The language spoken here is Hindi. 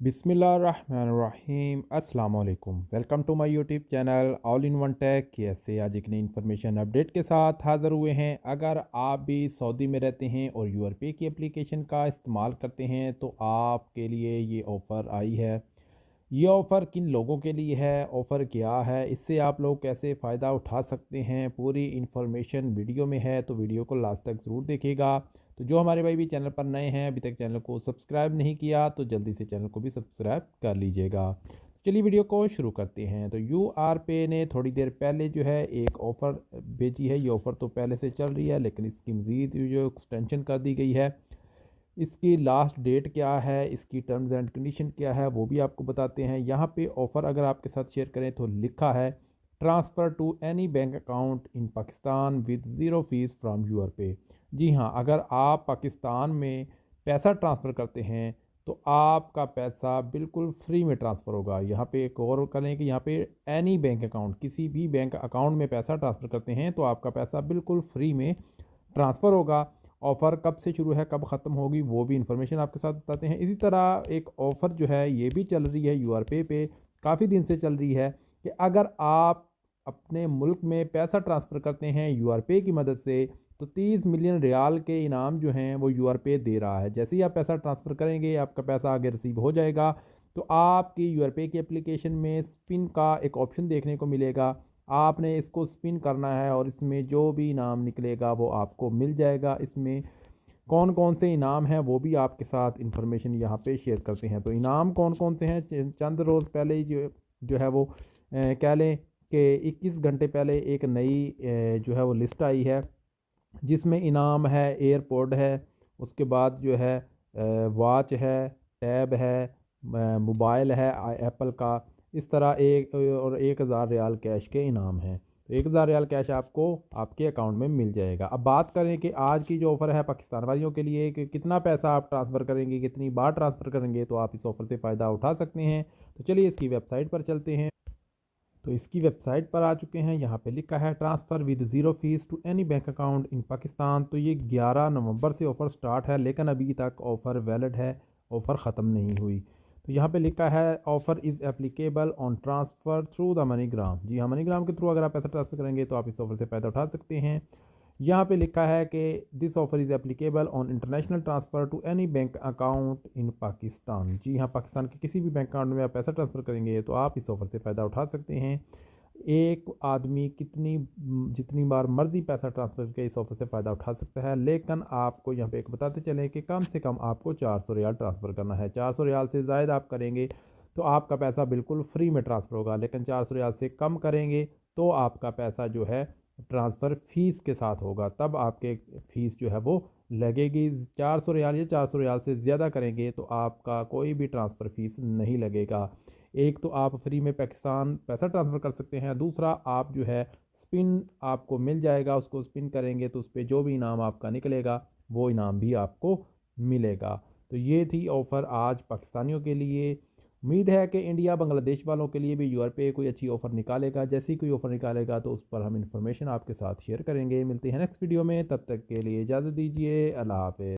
बिस्मिल्लाहिर्रहमानिर्रहीम अस्सलाम वालेकुम। Welcome to my YouTube channel all in one tech. कैसे आज एक नई इन्फॉर्मेशन अपडेट के साथ हाज़िर हुए हैं। अगर आप भी सऊदी में रहते हैं और यूआरपे की एप्लीकेशन का इस्तेमाल करते हैं तो आपके लिए ये ऑफ़र आई है। ये ऑफ़र किन लोगों के लिए है, ऑफ़र क्या है, इससे आप लोग कैसे फ़ायदा उठा सकते हैं, पूरी इन्फॉर्मेशन वीडियो में है, तो वीडियो को लास्ट तक ज़रूर देखिएगा। तो जो हमारे भाई भी चैनल पर नए हैं, अभी तक चैनल को सब्सक्राइब नहीं किया तो जल्दी से चैनल को भी सब्सक्राइब कर लीजिएगा। चलिए वीडियो को शुरू करते हैं। तो यूआरपे ने थोड़ी देर पहले जो है एक ऑफ़र भेजी है। ये ऑफ़र तो पहले से चल रही है लेकिन इसकी मज़ीद जो एक्सटेंशन कर दी गई है। इसकी लास्ट डेट क्या है, इसकी टर्म्स एंड कंडीशन क्या है, वो भी आपको बताते हैं। यहाँ पे ऑफ़र अगर आपके साथ शेयर करें तो लिखा है transfer to any bank account in Pakistan with zero fee from your pay. जी हाँ, अगर आप पाकिस्तान में पैसा ट्रांसफ़र करते हैं तो आपका पैसा बिल्कुल फ्री में ट्रांसफ़र होगा। यहाँ पे एक और करें कि यहाँ पे एनी बैंक अकाउंट, किसी भी बैंक अकाउंट में पैसा ट्रांसफ़र करते हैं तो आपका पैसा बिल्कुल फ्री में ट्रांसफ़र होगा। ऑफ़र कब से शुरू है, कब ख़त्म होगी, वो भी इन्फॉर्मेशन आपके साथ बताते हैं। इसी तरह एक ऑफ़र जो है ये भी चल रही है यूआरपे पे, काफ़ी दिन से चल रही है कि अगर आप अपने मुल्क में पैसा ट्रांसफ़र करते हैं यूआरपे की मदद से तो 30 मिलियन रियाल के इनाम जो हैं वो यूआरपे दे रहा है। जैसे ही आप पैसा ट्रांसफ़र करेंगे आपका पैसा आगे रिसीव हो जाएगा तो आपकी यूआरपे की एप्लीकेशन में स्पिन का एक ऑप्शन देखने को मिलेगा। आपने इसको स्पिन करना है और इसमें जो भी इनाम निकलेगा वो आपको मिल जाएगा। इसमें कौन कौन से इनाम हैं वो भी आपके साथ इन्फॉर्मेशन यहाँ पे शेयर करते हैं। तो इनाम कौन कौन से हैं, चंद रोज़ पहले ही जो जो है वो कह लें कि 21 घंटे पहले एक नई जो है वो लिस्ट आई है जिसमें इनाम है, एयरपोर्ट है, उसके बाद जो है वॉच है, टैब है, मोबाइल है एप्पल का। इस तरह एक और 1000 रियाल कैश के इनाम हैं। तो 1000 रियाल कैश आपको आपके अकाउंट में मिल जाएगा। अब बात करें कि आज की जो ऑफ़र है पाकिस्तान वालियों के लिए कि कितना पैसा आप ट्रांसफ़र करेंगे, कितनी बार ट्रांसफ़र करेंगे, तो आप इस ऑफ़र से फ़ायदा उठा सकते हैं। तो चलिए इसकी वेबसाइट पर चलते हैं। तो इसकी वेबसाइट पर आ चुके हैं। यहाँ पे लिखा है transfer with zero fee to any bank account in Pakistan. तो ये 11 नवंबर से ऑफ़र स्टार्ट है लेकिन अभी तक ऑफ़र वैलिड है, ऑफ़र ख़त्म नहीं हुई। तो यहाँ पे लिखा है offer is applicable on transfer through the MoneyGram. जी हाँ, मनीग्राम के थ्रू अगर आप पैसा ट्रांसफ़र करेंगे तो आप इस ऑफ़र से फ़ायदा उठा सकते हैं। यहाँ पे लिखा है कि this offer is applicable on international transfer to any bank account in Pakistan. जी हाँ, पाकिस्तान के किसी भी बैंक अकाउंट में आप पैसा ट्रांसफ़र करेंगे तो आप इस ऑफ़र से फ़ायदा उठा सकते हैं। एक आदमी जितनी बार मर्ज़ी पैसा ट्रांसफ़र करके इस ऑफ़र से फ़ायदा उठा सकता है, लेकिन आपको यहाँ पे एक बताते चलें कि कम से कम आपको 400 रियाल ट्रांसफ़र करना है। 400 रियाल से ज़ायद आप करेंगे तो आपका पैसा बिल्कुल फ्री में ट्रांसफ़र होगा, लेकिन 400 रियाल से कम करेंगे तो आपका पैसा जो है ट्रांसफ़र फ़ीस के साथ होगा, तब आपके फ़ीस जो है वो लगेगी। 400 रियाल या 400 रियाल से ज़्यादा करेंगे तो आपका कोई भी ट्रांसफ़र फ़ीस नहीं लगेगा। एक तो आप फ्री में पाकिस्तान पैसा ट्रांसफ़र कर सकते हैं, दूसरा आप जो है स्पिन आपको मिल जाएगा, उसको स्पिन करेंगे तो उस पे जो भी इनाम आपका निकलेगा वो इनाम भी आपको मिलेगा। तो ये थी ऑफ़र आज पाकिस्तानियों के लिए। उम्मीद है कि इंडिया बांग्लादेश वालों के लिए भी यूआरपे कोई अच्छी ऑफ़र निकालेगा। जैसे ही कोई ऑफ़र निकालेगा तो उस पर हम इन्फॉर्मेशन आपके साथ शेयर करेंगे। मिलते हैं नेक्स्ट वीडियो में, तब तक के लिए इजाज़त दीजिए। अल्लाह हाफ़िज़।